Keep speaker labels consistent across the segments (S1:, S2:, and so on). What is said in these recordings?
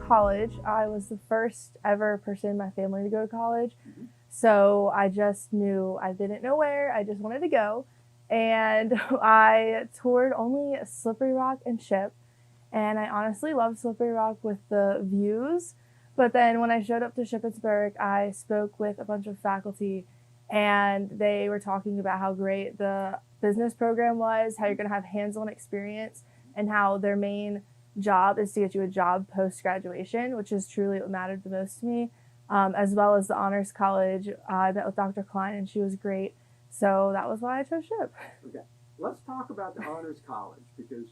S1: college. I was the first ever person in my family to go to college. So I just knew I didn't know where, I just wanted to go. And I toured only Slippery Rock and Ship. And I honestly loved Slippery Rock with the views. But then when I showed up to Shippensburg, I spoke with a bunch of faculty and they were talking about how great the business program was, how you're going to have hands-on experience, and how their main job is to get you a job post-graduation, which is truly what mattered the most to me, as well as the Honors College. I met with Dr. Klein and she was great. So that was why I chose SHIP.
S2: Okay, let's talk about the Honors College, because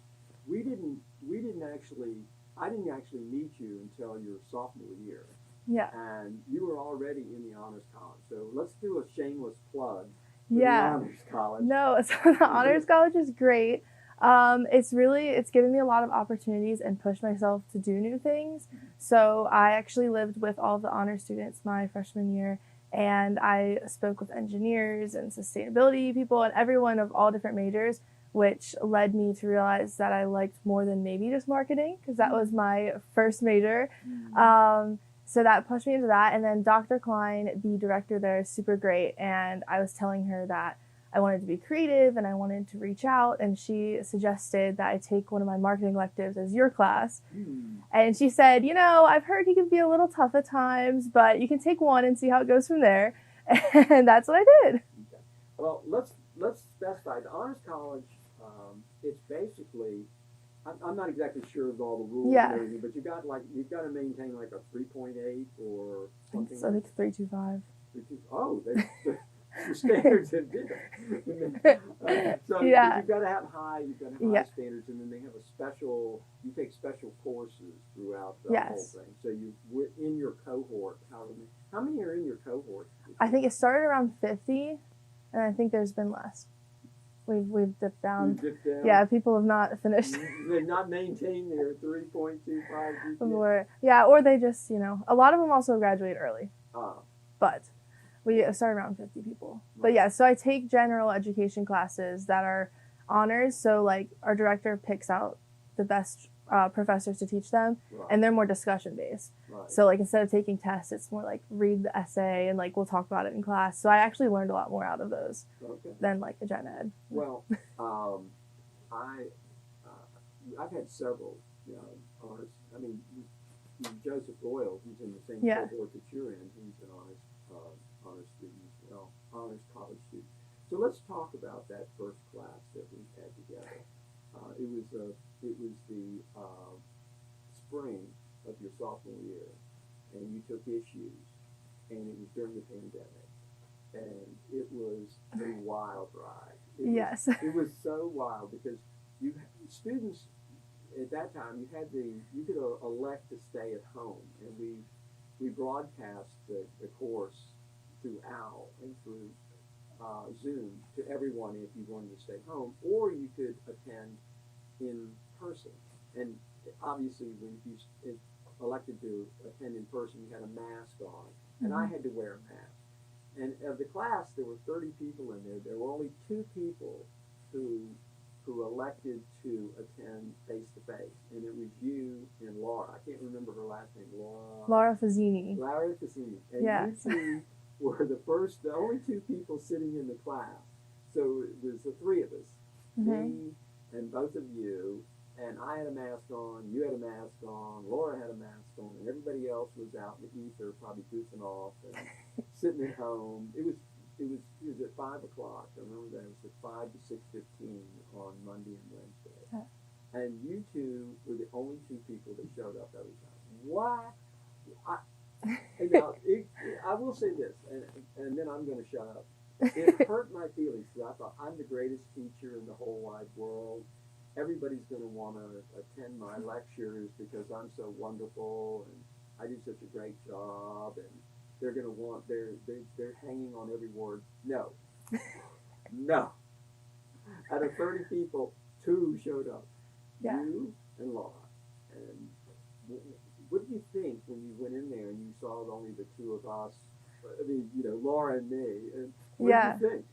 S2: I didn't actually meet you until your sophomore year.
S1: Yeah.
S2: And you were already in the Honors College. So let's do a shameless plug for
S1: Yeah.
S2: the Honors College.
S1: No, so the Honors College is great. It's given me a lot of opportunities and pushed myself to do new things. So I actually lived with all of the honor students my freshman year, and I spoke with engineers and sustainability people and everyone of all different majors, which led me to realize that I liked more than maybe just marketing, because that was my first major. So that pushed me into that. And then Dr. Klein, the director there, is super great. And I was telling her that I wanted to be creative and I wanted to reach out. And she suggested that I take one of my marketing electives as your class. And she said, I've heard he can be a little tough at times, but you can take one and see how it goes from there. And that's what I did.
S2: Okay. Well, let's specify the Honors College. It's basically, I'm not exactly sure of all the rules and everything, but you've got to maintain like a 3.8 or something.
S1: I think 3.25.
S2: Oh, the standards have different. So you've got to have high standards, and then they have you take special courses throughout the whole thing. So we're in your cohort. How many are in your cohort?
S1: I think it started around 50, and I think there's been less. We've dipped down. Yeah, people have not finished.
S2: They've not maintained their 3.25 GPA.
S1: Or they just, a lot of them also graduate early. But we start around 50 people. But yeah, so I take general education classes that are honors. So like our director picks out the best professors to teach them, and they're more discussion based. So like instead of taking tests, it's more like read the essay and like we'll talk about it in class. So I actually learned a lot more out of those than like a gen ed.
S2: Well, I've had several honors. I mean, Joseph Doyle, who's in the same cohort that you're in, he's an honors student as well, honors college student. So let's talk about that first class that we had together. It was the spring of your sophomore year, and you took issues, and it was during the pandemic, and it was a wild ride. It was so wild because students at that time you could elect to stay at home, and we broadcast the course through OWL and through Zoom to everyone if you wanted to stay home, or you could attend in person. And obviously when you elected to attend in person, you had a mask on, and I had to wear a mask. And of the class, there were 30 people in there. There were only 2 people who elected to attend face-to-face, and it was you and Laura. I can't remember her last name.
S1: Laura Fazzini.
S2: Laura Fazzini. And you 2 were the only 2 people sitting in the class. So it was the 3 of us, me and both of you, and I had a mask on, you had a mask on, Laura had a mask on, and everybody else was out in the ether, probably goofing off and sitting at home. It was at 5 o'clock. I remember that. It was at 5 to 6:15 on Monday and Wednesday. And you 2 were the only 2 people that showed up every time. What? I will say this, and then I'm going to shut up. It hurt my feelings because I thought I'm the greatest teacher in the whole wide world. Everybody's going to want to attend my lectures because I'm so wonderful and I do such a great job, and they're going to want they're hanging on every word. No. Out of 30 people, 2 showed up. You and Laura. And what did you think when you went in there and you saw only the 2 of us? I mean, Laura and me. And what did you think?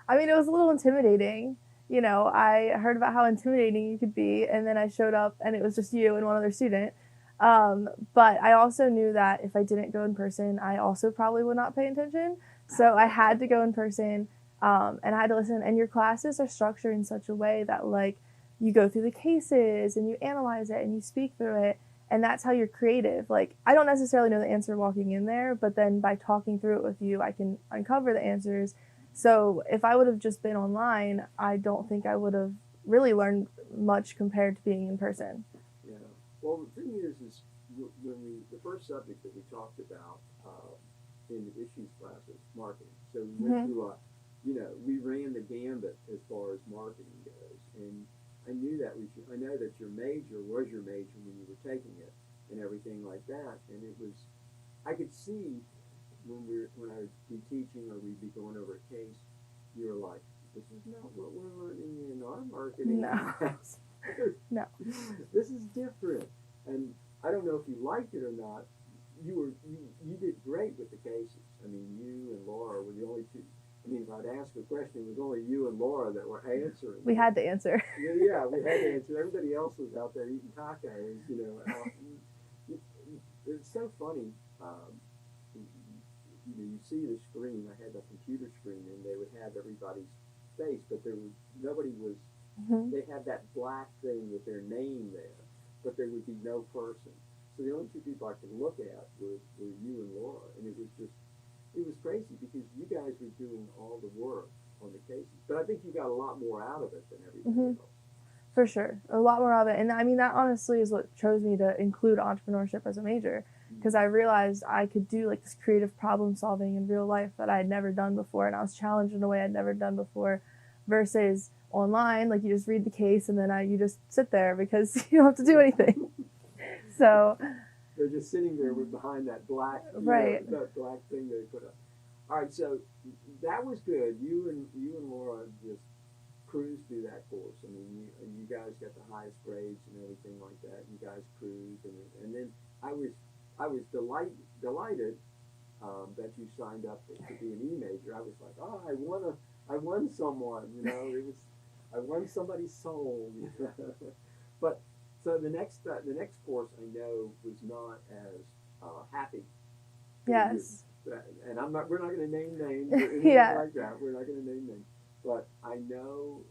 S1: I mean, it was a little intimidating. I heard about how intimidating you could be, and then I showed up and it was just you and one other student. But I also knew that if I didn't go in person, I also probably would not pay attention. So I had to go in person, and I had to listen. And your classes are structured in such a way that, like, you go through the cases and you analyze it and you speak through it. And that's how you're creative. Like, I don't necessarily know the answer walking in there, but then by talking through it with you, I can uncover the answers. So if I would have just been online, I don't think I would have really learned much compared to being in person.
S2: Yeah. Well, the thing is when the first subject that we talked about in the issues class was marketing. So we went
S1: Mm-hmm.
S2: through we ran the gambit as far as marketing goes, and I knew that I know that your major was your major when you were taking it and everything like that, and it was, I could see when I would be teaching or we'd be going over a case, you were like, this is not what we're learning in our marketing
S1: No,
S2: class.
S1: no.
S2: This is different. And I don't know if you liked it or not. You did great with the cases. I mean, you and Laura were the only two. I mean, if I'd ask a question, it was only you and Laura that were answering.
S1: We had to answer.
S2: Yeah, we had to answer. Everybody else was out there eating tacos. It's so funny. You see the screen. I had the computer screen, and they would have everybody's face, but nobody was.
S1: Mm-hmm.
S2: They had that black thing with their name there, but there would be no person. So the only two people I could look at were you and Laura, and it was crazy because you guys were doing all the work on the cases. But I think you got a lot more out of it than everybody else.
S1: For sure. A lot more of it. And I mean, that honestly is what chose me to include entrepreneurship as a major, because I realized I could do like this creative problem solving in real life that I had never done before. And I was challenged in a way I'd never done before versus online. Like, you just read the case and then you just sit there because you don't have to do anything. So
S2: they're just sitting there with behind that black,
S1: right.
S2: That black thing they put up. All right. So that was good. You and Laura just cruised through that course. I mean, you guys got the highest grades and everything like that. You guys cruised, and then I was delighted that you signed up to be an E major. I was like, oh, I won someone. I won somebody's soul. But so the next course I know was not as happy.
S1: Yes.
S2: And we're not going to name names or anything like that. We're not going to name names. But I know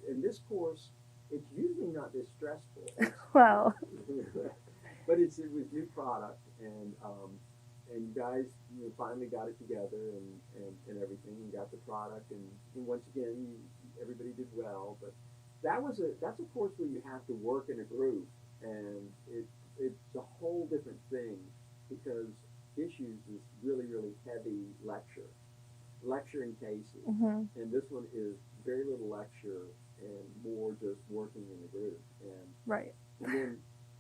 S2: in this course, it's usually not this stressful.
S1: Well.
S2: But it was new product, and you guys finally got it together and everything, and got the product, and once again, everybody did well. But that's a course where you have to work in a group, and it's a whole different thing because issues is really heavy lecturing cases, and this one is very little lecture and more just working in the group. And
S1: right.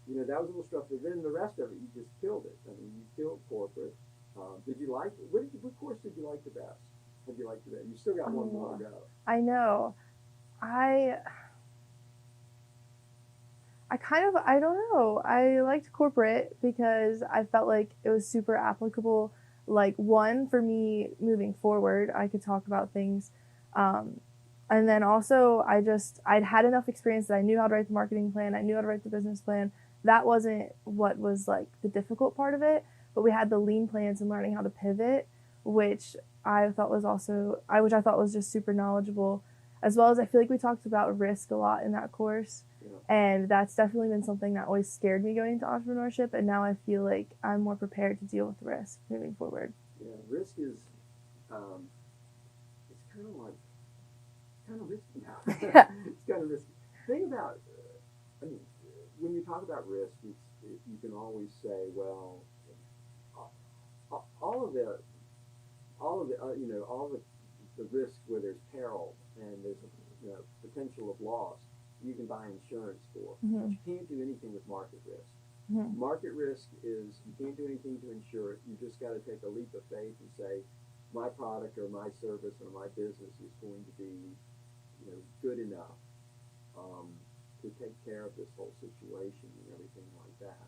S2: And then that was a little stressful. Then the rest of it, you just killed it. I mean, you killed corporate. Did you like it? What course did you like the best? Have you liked the best? You still got one more to go.
S1: I know. I don't know. I liked corporate because I felt like it was super applicable. Like, one, for me moving forward, I could talk about things. And then also I'd had enough experience that I knew how to write the marketing plan. I knew how to write the business plan. That wasn't what was like the difficult part of it, but we had the lean plans and learning how to pivot, which I thought was just super knowledgeable, as well as I feel like we talked about risk a lot in that course.
S2: Yeah.
S1: And that's definitely been something that always scared me going into entrepreneurship. And now I feel like I'm more prepared to deal with risk moving forward.
S2: Yeah, risk is, it's kind of risky now.
S1: Yeah.
S2: It's kind of risky. Thing about, I mean, when you talk about risk, you can always say, well, all of the risk where there's peril and there's potential of loss, you can buy insurance for. But you can't do anything with market risk. Market risk is you can't do anything to insure it. You just got to take a leap of faith and say, my product or my service or my business is going to be good enough to take care of this whole situation and everything like that.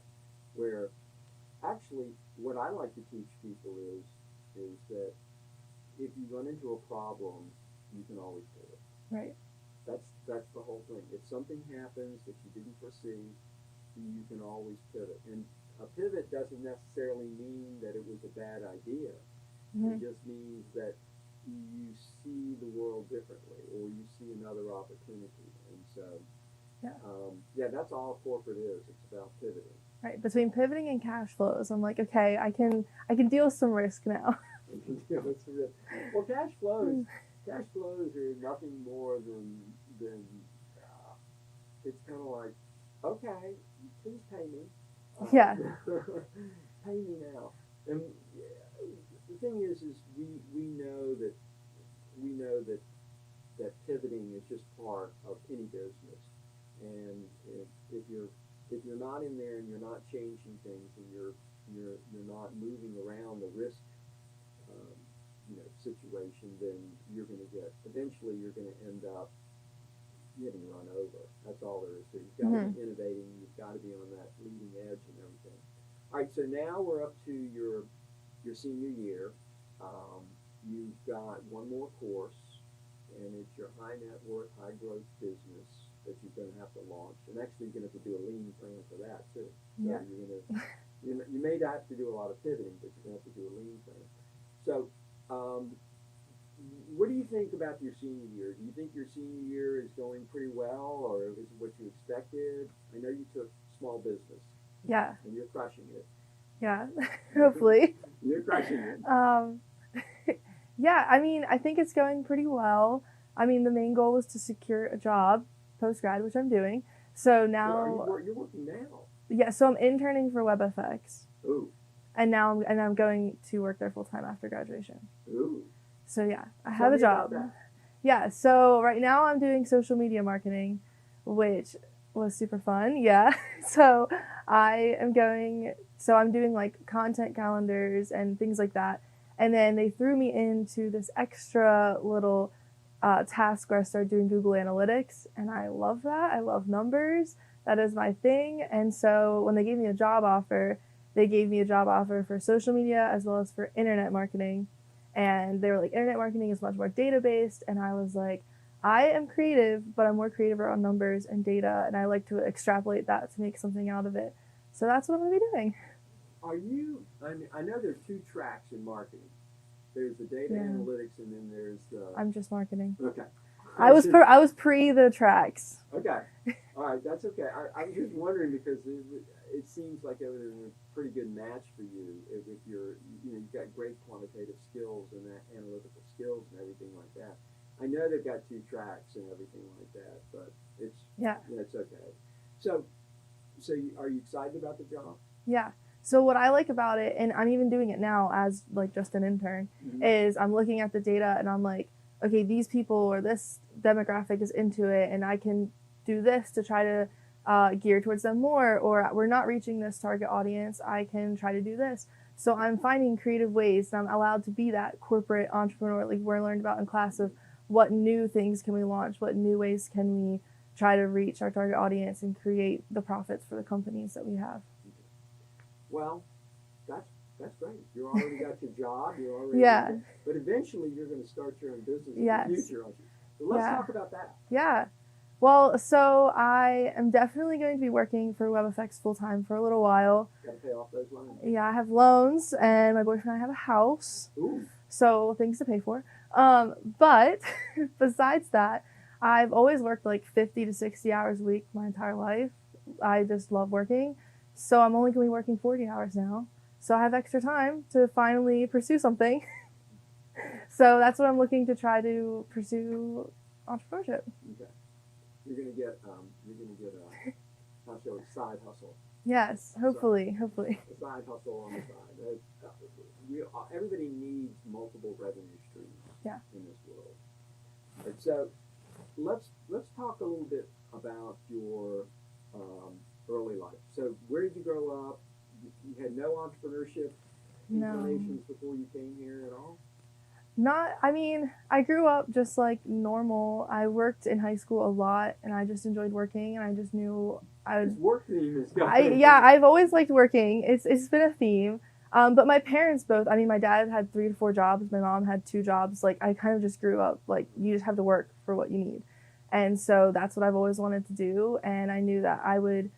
S2: Where actually what I like to teach people is that if you run into a problem, you can always do it.
S1: Right.
S2: That's the whole thing. If something happens that you didn't foresee, you can always pivot. And a pivot doesn't necessarily mean that it was a bad idea. It just means that you see the world differently, or you see another opportunity. And so, yeah, that's all corporate is. It's about pivoting.
S1: Right. Between pivoting and cash flows, I'm like, okay, I can deal with some risk now.
S2: Well, cash flows are nothing more than it's kind of like, okay, please pay me.
S1: Yeah.
S2: Pay me now. And the thing is we know that pivoting is just part of any business. And if you're not in there and you're not changing things and you're not moving around the risk situation, then eventually you're going to end up getting run over. That's all there is to it. You've got to be innovating. You've got to be on that leading edge and everything. All right, so now we're up to your senior year. You've got one more course, and it's your high net worth, high growth business that you're going to have to launch. And actually, you're going to have to do a lean plan for that too. So you may have to do a lot of pivoting, but you're going to have to do a lean plan. So, what do you think about your senior year? Do you think your senior year is going pretty well, or is it what you expected? I know you took small business.
S1: Yeah.
S2: And you're crushing it.
S1: Yeah, hopefully.
S2: You're crushing it.
S1: Yeah, I mean, I think it's going pretty well. I mean, the main goal was to secure a job post-grad, which I'm doing. So now...
S2: Well, you're working now.
S1: Yeah, so I'm interning for WebFX.
S2: Ooh.
S1: And now I'm going to work there full-time after graduation.
S2: Ooh.
S1: So yeah, I have a job. Yeah, so right now I'm doing social media marketing, which was super fun. Yeah. So I'm doing like content calendars and things like that. And then they threw me into this extra little task where I started doing Google Analytics, and I love that. I love numbers. That is my thing. And so when they gave me a job offer, they gave me a job offer for social media as well as for internet marketing. And they were like, internet marketing is much more data-based. And I was like, I am creative, but I'm more creative around numbers and data, and I like to extrapolate that to make something out of it. So that's what I'm going to be doing.
S2: I know there's two tracks in marketing. There's the data analytics, and then there's the...
S1: I'm just marketing.
S2: Okay.
S1: I was pre the tracks.
S2: Okay. All right, that's okay. I was just wondering because it seems like it was a pretty good match for you if you've got great quantitative skills and that analytical skills and everything like that. I know they've got two tracks and everything like that, but it's okay. So are you excited about the job?
S1: Yeah. So what I like about it, and I'm even doing it now as like just an intern, is I'm looking at the data and I'm like, okay, these people or this demographic is into it, and I can do this to try to gear towards them more, or we're not reaching this target audience, I can try to do this. So I'm finding creative ways, and I'm allowed to be that corporate entrepreneur, like we're learned about in class, of what new things can we launch, what new ways can we try to reach our target audience and create the profits for the companies that we have.
S2: Well, that's great. You already got your job. You're already but eventually you're going to start your own business in the future, aren't you? So let's talk about that.
S1: Yeah. Well, so I am definitely going to be working for WebFX full-time for a little while.
S2: Got to pay off those loans.
S1: Yeah, I have loans, and my boyfriend and I have a house.
S2: Ooh.
S1: So things to pay for. But besides that, I've always worked like 50 to 60 hours a week my entire life. I just love working. So I'm only going to be working 40 hours now. So I have extra time to finally pursue something. So that's what I'm looking to try to pursue entrepreneurship.
S2: Okay. You're gonna get a side hustle.
S1: Yes, hopefully.
S2: A side hustle on the side. Everybody needs multiple revenue streams in this world. And so let's talk a little bit about your early life. So where did you grow up? You had no entrepreneurship inclinations before you came here at all? I grew up just like normal. I worked in high school a lot, and I just enjoyed working, and I just knew I was... Work theme is
S1: I've always liked working. It's been a theme. But my parents both, my dad had 3 to 4 jobs. My mom had 2 jobs. Like, I kind of just grew up, like, you just have to work for what you need. And so that's what I've always wanted to do. And I knew that I would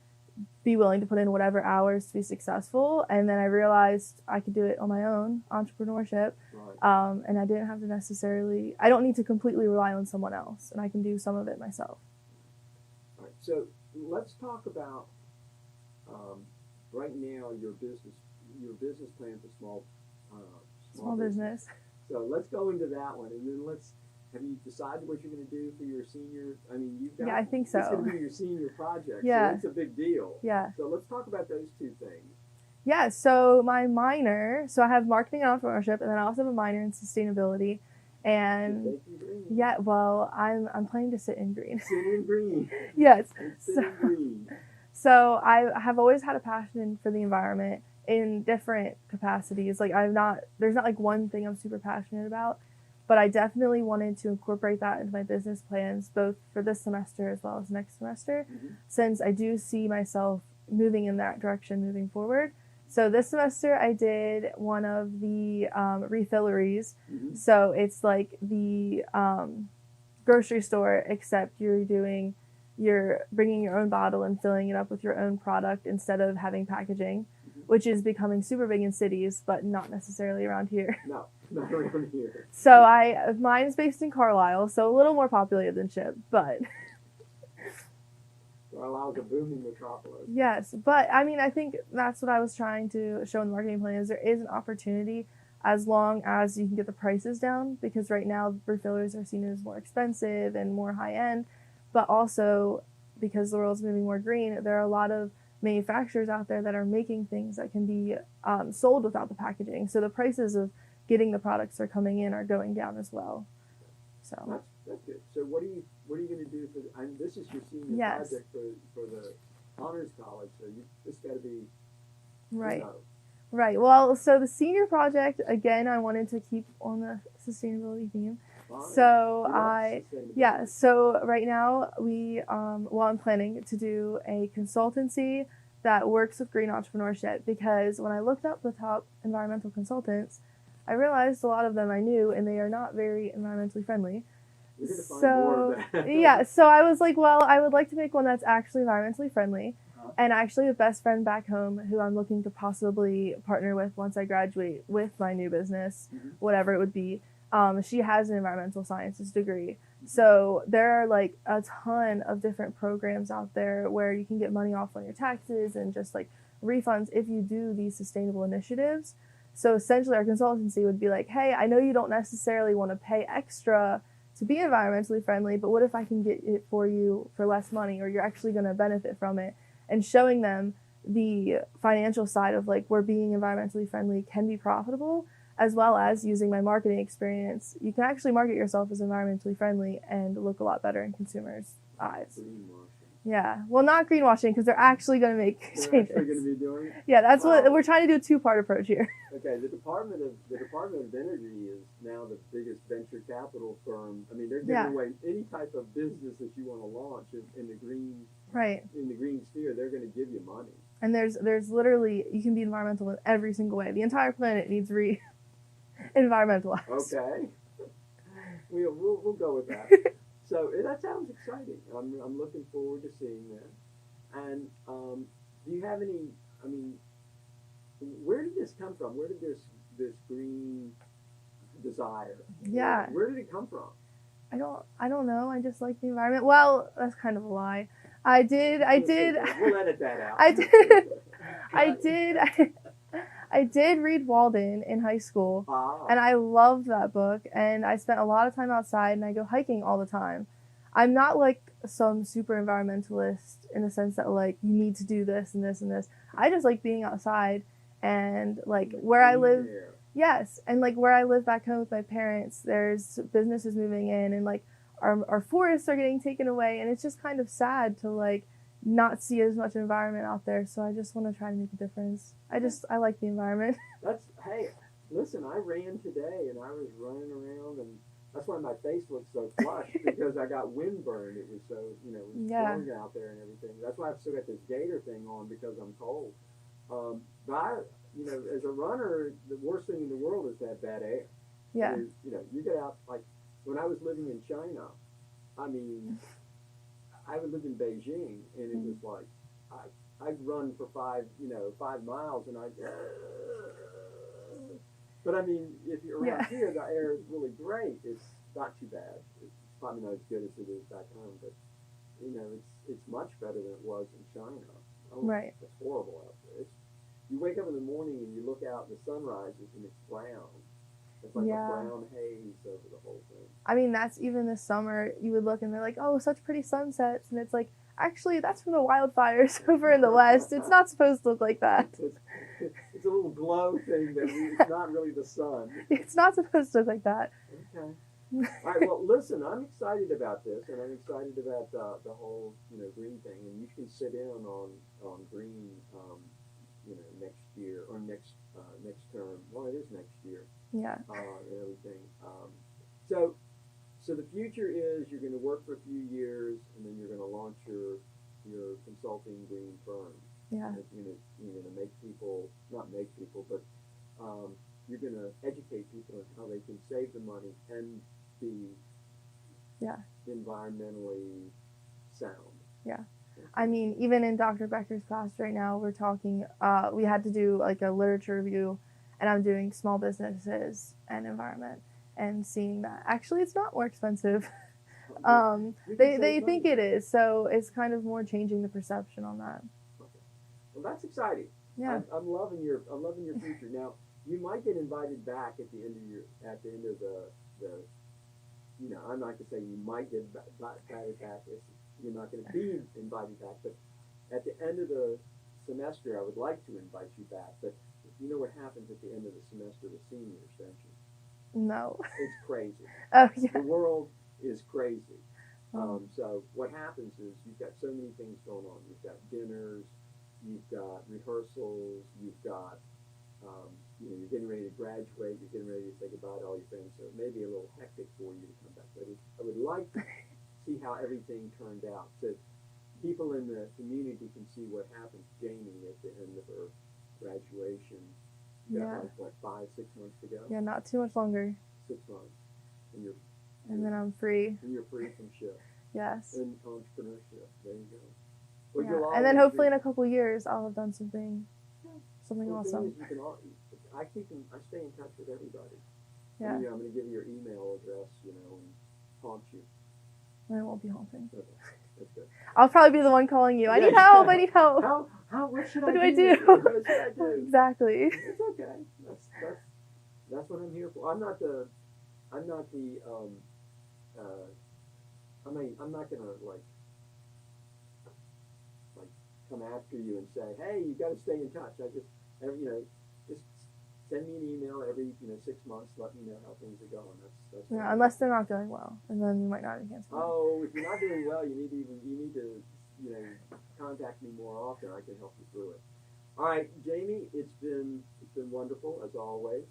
S1: be willing to put in whatever hours to be successful. And then I realized I could do it on my own, entrepreneurship.
S2: Right.
S1: And I didn't have to necessarily, I don't need to completely rely on someone else, and I can do some of it myself.
S2: All right. So let's talk about right now your business plan for
S1: Small business.
S2: So let's go into that one, and then have you decided what you're going to do for your senior? I mean,
S1: Yeah, I think so.
S2: It's going to be your senior project.
S1: Yeah.
S2: So it's a big deal.
S1: Yeah.
S2: So let's talk about those two things.
S1: Yeah, so my minor, so I have marketing and entrepreneurship, and then I also have a minor in sustainability. And yeah, well, I'm planning to sit in green.
S2: Sit in green.
S1: Yes.
S2: Sit in green.
S1: So I have always had a passion for the environment in different capacities. Like there's not like one thing I'm super passionate about, but I definitely wanted to incorporate that into my business plans, both for this semester as well as next semester, since I do see myself moving in that direction moving forward. So this semester I did one of the refilleries. So it's like the grocery store, except you're bringing your own bottle and filling it up with your own product instead of having packaging, which is becoming super big in cities, but not necessarily around here.
S2: No, not around here.
S1: So mine's based in Carlisle, so a little more populated than Chip, but
S2: Carlisle's a booming metropolis.
S1: Yes, but I mean, I think that's what I was trying to show in the marketing plan is there is an opportunity as long as you can get the prices down, because right now refillers are seen as more expensive and more high end, but also because the world's moving more green, there are a lot of manufacturers out there that are making things that can be sold without the packaging. So the prices of getting the products that are coming in are going down as well. So
S2: that's good. So what are you going to do this is your senior project for the honors college? So this got to be
S1: right. Right. Well, so the senior project, again, I wanted to keep on the sustainability theme. So so right now I'm planning to do a consultancy that works with green entrepreneurship, because when I looked up the top environmental consultants, I realized a lot of them I knew, and they are not very environmentally friendly. So yeah, so I was like, well, I would like to make one that's actually environmentally friendly. And actually a best friend back home who I'm looking to possibly partner with once I graduate with my new business, whatever it would be. She has an environmental sciences degree. So there are like a ton of different programs out there where you can get money off on your taxes and just like refunds if you do these sustainable initiatives. So essentially our consultancy would be like, hey, I know you don't necessarily want to pay extra to be environmentally friendly, but what if I can get it for you for less money, or you're actually going to benefit from it? And showing them the financial side of like where being environmentally friendly can be profitable, as well as using my marketing experience. You can actually market yourself as environmentally friendly and look a lot better in consumers' eyes. Yeah, well, not greenwashing, because they're actually going to make changes.
S2: They're actually going to be doing it?
S1: Yeah, that's what we're trying to do, a two-part approach here.
S2: Okay, the Department of Energy is now the biggest venture capital firm. I mean, they're giving away any type of business that you want to launch in the green. Right. In the green sphere, they're going to give you money.
S1: And there's literally, you can be environmental in every single way. The entire planet needs environmentalized. Okay.
S2: We'll go with that. So that sounds exciting. I'm looking forward to seeing that. And do you have any? I mean, where did this come from? Where did this green desire?
S1: Yeah.
S2: Where did it come from?
S1: I don't know. I just like the environment. Well, that's kind of a lie. I did.
S2: We'll edit that out.
S1: I did read Walden in high school, and I loved that book, and I spent a lot of time outside, and I go hiking all the time. I'm not like some super environmentalist in the sense that like you need to do this and this and this. I just like being outside, and like where I live, yes, and like where I live back home with my parents, there's businesses moving in, and like our forests are getting taken away, and it's just kind of sad to like not see as much environment out there. So I just want to try to make a difference. I like the environment.
S2: Hey, listen, I ran today and I was running around, and that's why my face looked so flushed because I got windburn. It was so, it was snowing out there and everything. That's why I've still got this gaiter thing on, because I'm cold. But as a runner, the worst thing in the world is to have bad air. Yeah. You get out, like when I was living in China, I mean, I lived in Beijing, and it was like, I'd run for 5 miles, and but I mean, if you're around
S1: Yeah.
S2: here, the air is really great. It's not too bad. It's probably not as good as it is back home, but it's much better than it was in China. Oh,
S1: Right.
S2: it's horrible out there. You wake up in the morning and you look out, and the sun rises, and it's brown. It's like a
S1: Yeah.
S2: brown haze over the whole thing.
S1: I mean, that's even this summer. You would look and they're like, "Oh, such pretty sunsets," and it's like, actually, that's from the wildfires over in the west. It's not supposed to look like that.
S2: It's a little glow thing it's not really the sun.
S1: It's not supposed to look like that.
S2: Okay. All right. Well, listen, I'm excited about this, and I'm excited about the whole green thing. And you can sit in on green, next year or next term. Well, it is next year.
S1: Yeah.
S2: And everything. So the future is you're going to work for a few years, and then you're going to launch your consulting green firm.
S1: Yeah.
S2: And you're going to make people, not make people, but you're going to educate people on how they can save the money and be environmentally sound.
S1: Yeah. I mean, even in Dr. Becker's class right now, we're talking, we had to do like a literature review, and I'm doing small businesses and environment and seeing that actually it's not more expensive. They think it is, so it's kind of more changing the perception on that.
S2: Okay. Well, that's exciting.
S1: Yeah.
S2: I'm loving your future. Now, you might get invited back at the end of the I'm not gonna say you might get invited back. You're not going to be invited back, but at the end of the semester, I would like to invite you back. But you know what happens at the end of the semester with seniors, don't you?
S1: No.
S2: It's crazy.
S1: Oh, yeah.
S2: The world is crazy. So what happens is you've got so many things going on. You've got dinners, you've got rehearsals, you've got you're getting ready to graduate, you're getting ready to say goodbye to all your friends. So it may be a little hectic for you to come back. But I would like to see how everything turned out, so people in the community can see what happened to Jamie at the end of her graduation. You got like 5-6 months to go.
S1: Yeah, not too much longer.
S2: 6 months, and
S1: then I'm free.
S2: And you're free from shift.
S1: Yes.
S2: And entrepreneurship. There you go. Well,
S1: yeah. And then hopefully in a couple years I'll have done something awesome.
S2: I stay in touch with everybody.
S1: Yeah.
S2: And, I'm going to give you your email address, and haunt you.
S1: I won't be haunting.
S2: Okay. That's good.
S1: I'll probably be the one calling you. I need help. I need help.
S2: What should
S1: what
S2: I
S1: do?
S2: What should I do?
S1: Exactly.
S2: It's okay. That's what I'm here for. I'm not the I'm not gonna like come after you and say, hey, you got to stay in touch. Just send me an email every 6 months. Let me know how things are going. That's
S1: unless they're not going well, and then you might not even cancel.
S2: Oh, if you're not doing well, you need to contact me more often. I can help you through it. All right, Jamie, it's been wonderful as always.